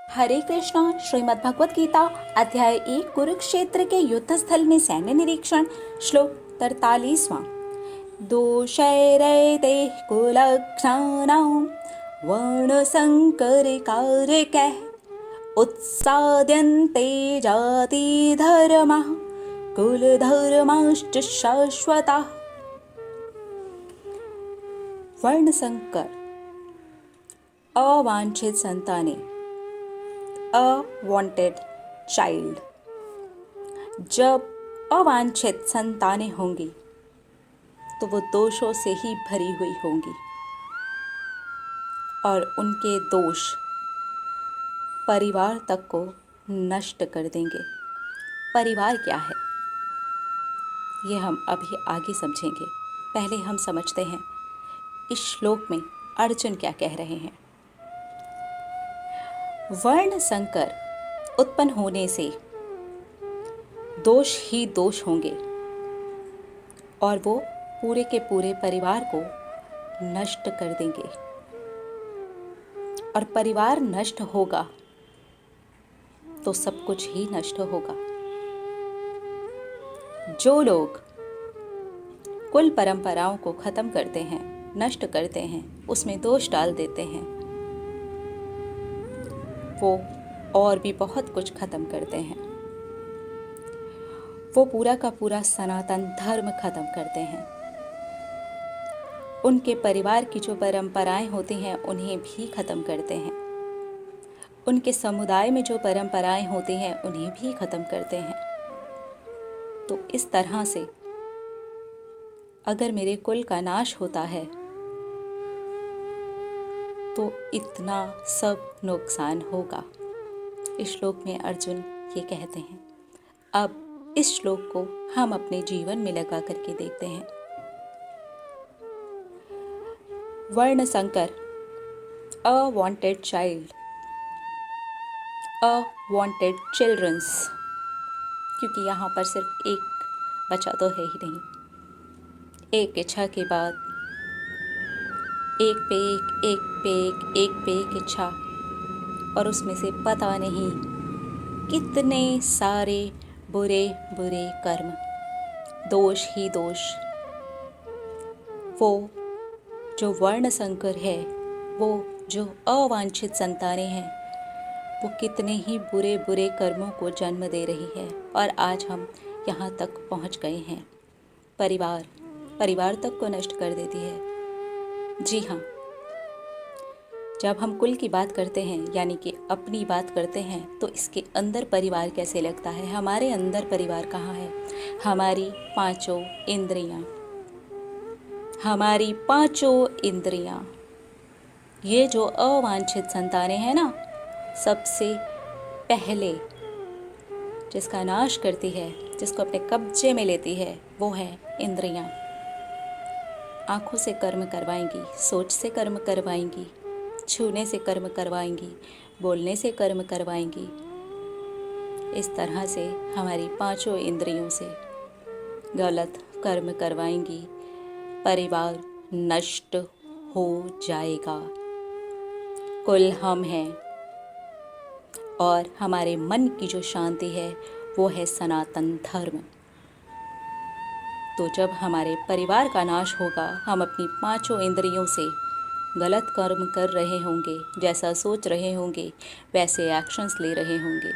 हरे कृष्णा। श्रीमद् भगवत गीता अध्याय 1 कुरुक्षेत्र के युद्ध स्थल में सैन्य निरीक्षण। श्लोक 43वां। दोषैरैते कुलक्षाणां वर्णसंकरकारकैः उत्साद्यन्ते जातिधर्मः कुलधर्माश्च शाश्वताः। वर्णसंकर अवांछित संतानें, अवांटेड चाइल्ड। जब अवांछित संतानें होंगी तो वो दोषों से ही भरी हुई होंगी और उनके दोष परिवार तक को नष्ट कर देंगे। परिवार क्या है ये हम अभी आगे समझेंगे। पहले हम समझते हैं इस श्लोक में अर्जुन क्या कह रहे हैं। वर्ण संकर उत्पन्न होने से दोष ही दोष होंगे और वो पूरे के पूरे परिवार को नष्ट कर देंगे। और परिवार नष्ट होगा तो सब कुछ ही नष्ट होगा। जो लोग कुल परंपराओं को खत्म करते हैं, नष्ट करते हैं, उसमें दोष डाल देते हैं, वो और भी बहुत कुछ खत्म करते हैं। वो पूरा का पूरा सनातन धर्म खत्म करते हैं। उनके परिवार की जो परंपराएं होती हैं उन्हें भी खत्म करते हैं। उनके समुदाय में जो परंपराएं होती हैं उन्हें भी खत्म करते हैं। तो इस तरह से अगर मेरे कुल का नाश होता है तो इतना सब नुकसान होगा। इस श्लोक में अर्जुन ये कहते हैं। अब इस श्लोक को हम अपने जीवन में लगा करके देखते हैं। वर्ण संकर, अवांटेड चाइल्ड, अवांटेड चिल्ड्रंस, क्योंकि यहाँ पर सिर्फ एक बच्चा तो है ही नहीं। एक इच्छा के बाद एक पे एक, एक पे एक, एक पे एक इच्छा, और उसमें से पता नहीं कितने सारे बुरे बुरे कर्म, दोष ही दोष। वो जो वर्ण संकर है, वो जो अवांछित संतानें हैं, वो कितने ही बुरे बुरे कर्मों को जन्म दे रही है। और आज हम यहाँ तक पहुँच गए हैं। परिवार तक को नष्ट कर देती है। जी हाँ, जब हम कुल की बात करते हैं यानी कि अपनी बात करते हैं तो इसके अंदर परिवार कैसे लगता है। हमारे अंदर परिवार कहाँ है? हमारी पांचों इंद्रियां, हमारी पांचों इंद्रियां। ये जो अवांछित संतानें हैं ना, सबसे पहले जिसका नाश करती है, जिसको अपने कब्जे में लेती है, वो है इंद्रियां। आँखों से कर्म करवाएंगी, सोच से कर्म करवाएंगी, छूने से कर्म करवाएंगी, बोलने से कर्म करवाएंगी। इस तरह से हमारी पांचों इंद्रियों से गलत कर्म करवाएंगी। परिवार नष्ट हो जाएगा। कुल हम हैं और हमारे मन की जो शांति है वो है सनातन धर्म। तो जब हमारे परिवार का नाश होगा, हम अपनी पांचों इंद्रियों से गलत कर्म कर रहे होंगे, जैसा सोच रहे होंगे वैसे एक्शंस ले रहे होंगे,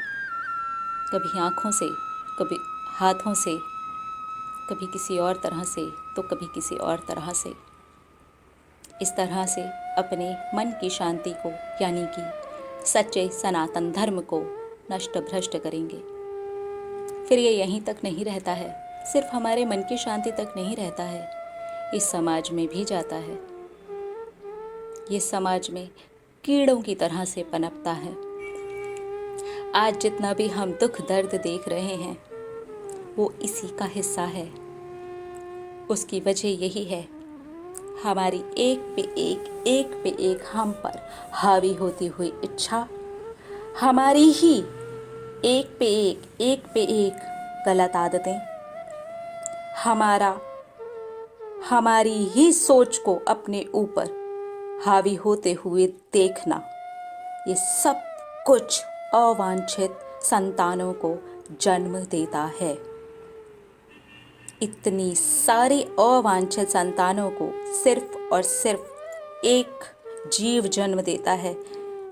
कभी आँखों से, कभी हाथों से, कभी किसी और तरह से, तो कभी किसी और तरह से। इस तरह से अपने मन की शांति को यानी कि सच्चे सनातन धर्म को नष्ट भ्रष्ट करेंगे। फिर ये यहीं तक नहीं रहता है, सिर्फ हमारे मन की शांति तक नहीं रहता है, इस समाज में भी जाता है। ये समाज में कीड़ों की तरह से पनपता है। आज जितना भी हम दुख दर्द देख रहे हैं वो इसी का हिस्सा है। उसकी वजह यही है, हमारी एक पे एक हम पर हावी होती हुई इच्छा, हमारी ही एक पे एक गलत आदतें, हमारी ही सोच को अपने ऊपर हावी होते हुए देखना, ये सब कुछ अवांछित संतानों को जन्म देता है। इतनी सारी अवांछित संतानों को सिर्फ और सिर्फ एक जीव जन्म देता है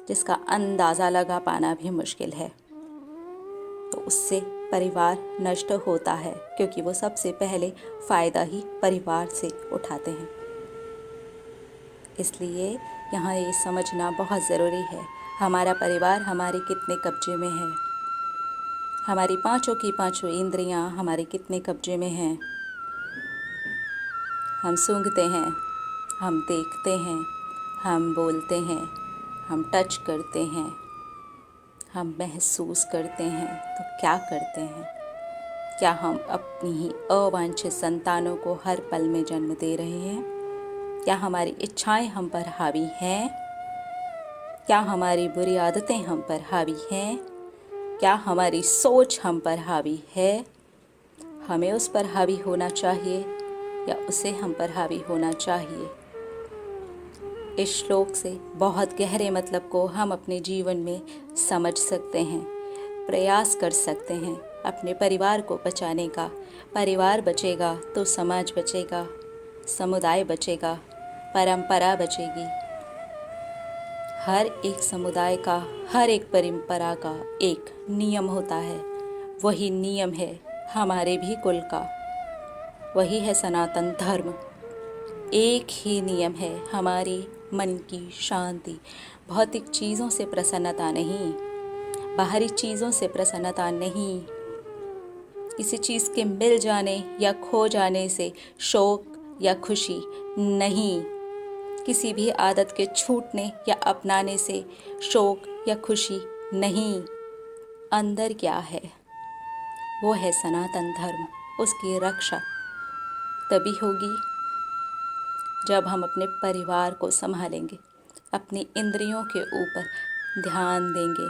जिसका अंदाज़ा लगा पाना भी मुश्किल है। तो उससे परिवार नष्ट होता है, क्योंकि वो सबसे पहले फ़ायदा ही परिवार से उठाते हैं। इसलिए यहाँ ये समझना बहुत ज़रूरी है, हमारा परिवार हमारे कितने कब्जे में है, हमारी पांचों की पांचों इंद्रियां हमारे कितने कब्जे में हैं। हम सूंघते हैं, हम देखते हैं, हम बोलते हैं, हम टच करते हैं, हम महसूस करते हैं। तो क्या करते हैं? क्या हम अपनी ही अवांछित संतानों को हर पल में जन्म दे रहे हैं? क्या हमारी इच्छाएं हम पर हावी हैं? क्या हमारी बुरी आदतें हम पर हावी हैं? क्या हमारी सोच हम पर हावी है? हमें उस पर हावी होना चाहिए या उसे हम पर हावी होना चाहिए? इस श्लोक से बहुत गहरे मतलब को हम अपने जीवन में समझ सकते हैं, प्रयास कर सकते हैं अपने परिवार को बचाने का। परिवार बचेगा तो समाज बचेगा, समुदाय बचेगा, परंपरा बचेगी। हर एक समुदाय का, हर एक परंपरा का एक नियम होता है। वही नियम है हमारे भी कुल का, वही है सनातन धर्म। एक ही नियम है, हमारे मन की शांति। भौतिक चीज़ों से प्रसन्नता नहीं, बाहरी चीज़ों से प्रसन्नता नहीं, किसी चीज़ के मिल जाने या खो जाने से शोक या खुशी नहीं, किसी भी आदत के छूटने या अपनाने से शोक या खुशी नहीं। अंदर क्या है? वो है सनातन धर्म। उसकी रक्षा तभी होगी जब हम अपने परिवार को संभालेंगे, अपनी इंद्रियों के ऊपर ध्यान देंगे,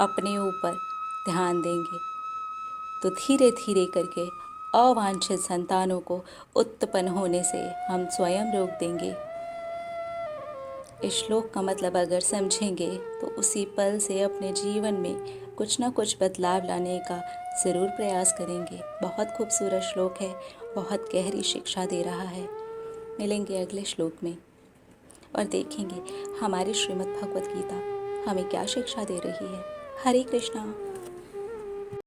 अपने ऊपर ध्यान देंगे, तो धीरे धीरे करके अवांछित संतानों को उत्पन्न होने से हम स्वयं रोक देंगे। इस श्लोक का मतलब अगर समझेंगे तो उसी पल से अपने जीवन में कुछ ना कुछ बदलाव लाने का ज़रूर प्रयास करेंगे। बहुत खूबसूरत श्लोक है, बहुत गहरी शिक्षा दे रहा है। मिलेंगे अगले श्लोक में और देखेंगे हमारी श्रीमद् भगवत गीता हमें क्या शिक्षा दे रही है। हरे कृष्णा।